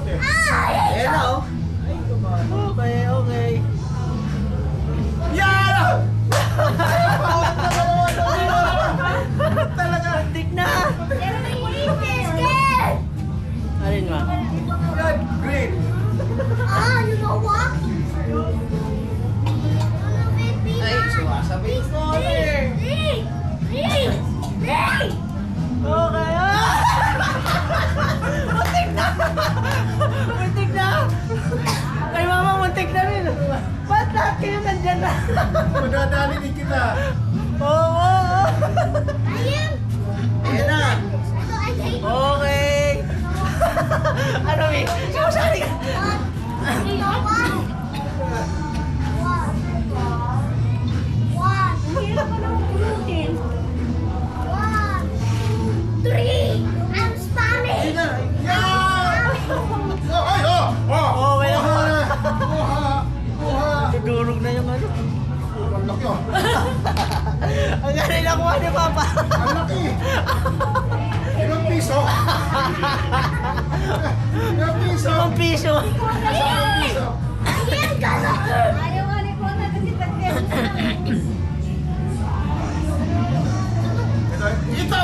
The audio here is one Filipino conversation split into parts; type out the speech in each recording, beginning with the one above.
eh. Ayan na, oh. Ay, okay, okay. Yan! Talaga. Muntik na! Alin ma? Yan, green. You know what? Ay, sumasabi. Okay, ah! Muntik na! Muntik na! Kay mama, muntik na rin. Ba't lahat kayo nandyan na? Madadali din kita. Oo! Ayan na. Okay! Ano, Mi? Sumasali ka! I'm Spanish. Yan! Oh, ay, oh! Oh! Oh, may Kuha nakuha. na. Kuha! Kuha! Tudurog na yung ano. Ang laki, oh. Ang galing nakuha ni Papa. Ang laki. Ilang piso? Ilang piso? 5 piso. Ilang piso? Ayaw nga ni Kota kasi pag-test Ito!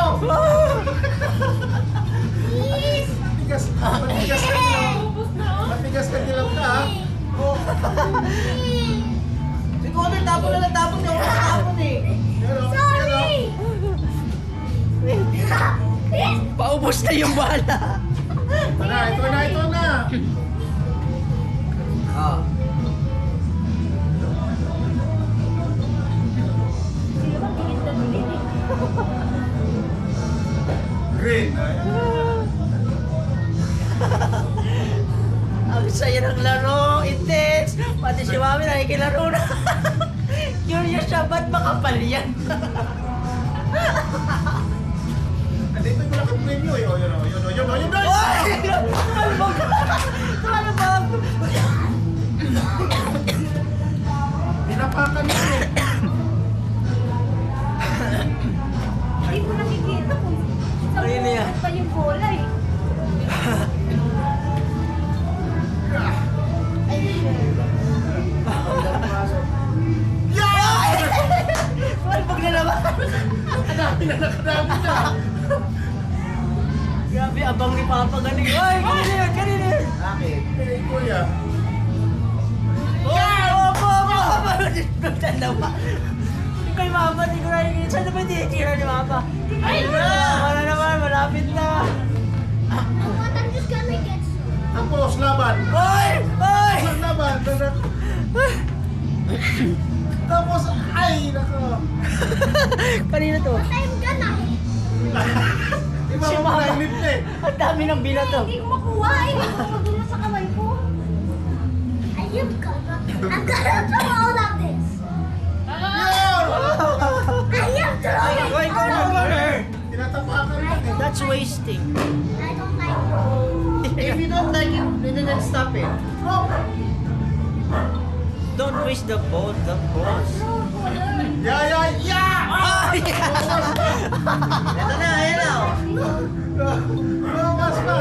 Matigas, matigas ka dilaw. Matigas ka dilaw ka, ha? Si Connor, tapon na lang tapon. Hindi ako nakatapon eh. Pero, Sorry! Paubos na yung bala. ito na, ito na, ito na. Ah. Green. Ang saya ng laro. Intense. Pati si Mami nakikilaro na. Curious siya, ba't makapal yan? Andito yung malaki premyo eh. Oh, yun, oh, yun, oh, yun, oh, yun, oh, Oy! yun. Tumalbog! Tumalbog! Dinapakan mo eh. Hindi ko nakikita kung sa Ayun na yan. pa yung bola eh. Tumalbog na naman! Hanapin na nakadami ka. Grabe, abang ni Papa galing. Ay, kanina yun, kanina yun! Bakit? Eh, kuya. Oh, Papa! Dalawa. Kay Mama, hindi ko nakikita. Saan naman tinitira ni Mama? Ay, wala naman, malapit na. What I'm just gonna get Tapos, laban. Oy! Oy! Tapos, laban. Tapos, ay, nako. Kanina to. I'm gonna Iba Si mo Mama. na inip na eh. Ang dami ng binato. Hindi ko makuha eh. Hindi ko magulo sa kamay ko. I am gonna throw all of this. Yun! I am throwing Oy, corner! Tinatapakan ka eh. That's wasting. I don't like it. If you don't like it, then stop it. Oh! Don't waste the ball, the balls. Yeah, yeah, yeah! Ay! Ito na, ayan na. Oh. Lumas na!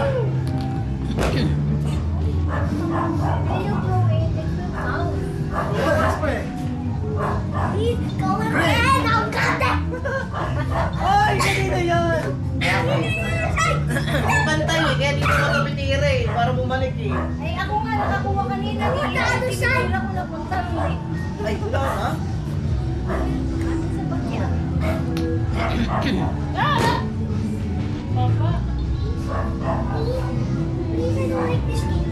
When you throw it, it will bounce. Lumas pa eh. He's going red. I'll got it. Ay, kanina yan! Pantay eh, kaya dito ka tumitira eh. Para bumalik eh. Ay, ako nga nakakuha kanina. Hindi ako napunta. Ay, wala ha? Kasi sa bagya. Please, I don't like this game.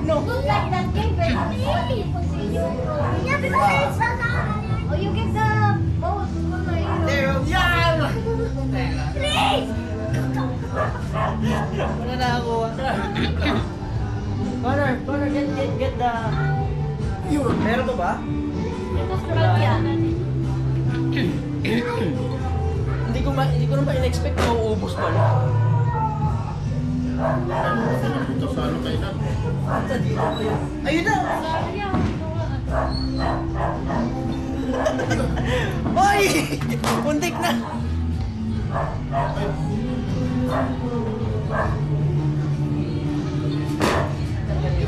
No. Don't like that game, but yeah, because it's oh, you get the boat. There, oh. Yan! Please! Wala na ako. Connor, get the... Yun. Meron pa ba? Ito sa bagya. Hindi ko naman in-expect na mauubos pala. Ito sa ano kayo na? Ayun na! Hoy! Puntik na!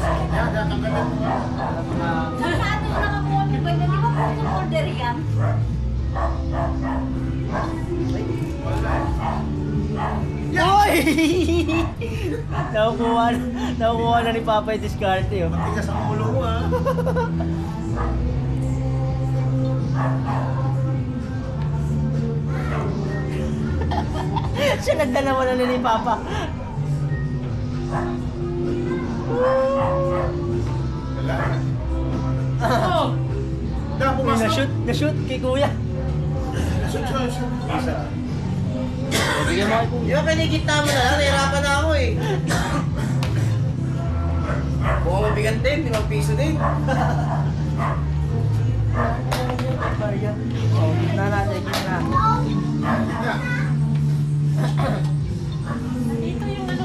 Yan, tanggalin mo nga. Saan mo nakakuha ni Boy? Di ba photo order yan? Uy! Nakukuha na ni Papa yung diskarte oh. Matigas ang ulo mo ah. Siya nagdalawa na ni Papa. Wala. Oh! Na, pumasok. Na-shoot kay Kuya. Shoot. Isa. Bigyan mo kay Kuya. Di ba pinigita mo na lang? Nahirapan na ako eh. Buka mabigat din, 5 piso din. Maria. Oh, na natin, na. Gitna. Dito yung ano.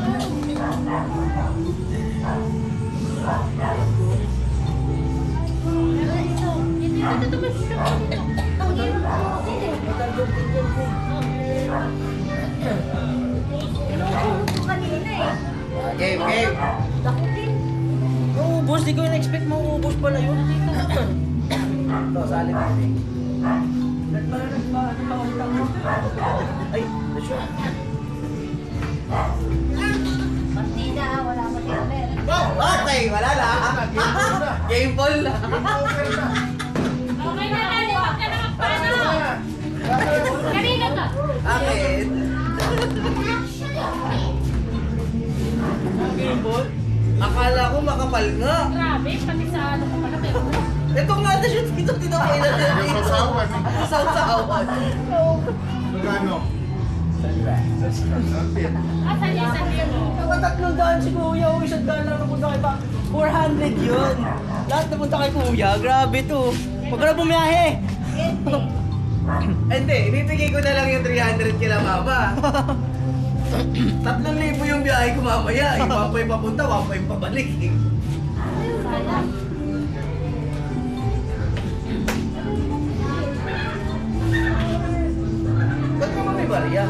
Dito ba siya? Ang Inuulo ko kanina eh. Game, game. Dakutin. Ubus, di ko in-expect mo ubus pala yun. Ito, sali mo. Nagpa-utang mo. Ay, na-shoot. Partida, wala matira. Okay, wala na. Game ball na. Okay na. Okay na, huwag ka na magpano. Kanina ka. Akin. Game ball. Akala ko makapal nga. Grabe, pati sa ano ka pala. Pero Ito nga na-shoot dito, tinapailan na Yung dito. sausawan. Sausawan. Magkano? Santin. asan yung sabi mo? Nakatatlong daan si Kuya, o isang daan lang napunta kay Pa. 400 yun. Lahat napunta kay Kuya, grabe to. Huwag ka na bumiyahe. Hindi, ibibigay ko na lang yung 300 kila mama. 3,000 yung biyahe ko mamaya. Yung 1.5 papunta, 1.5 pabalik. Sayang. Ba't naman may barya?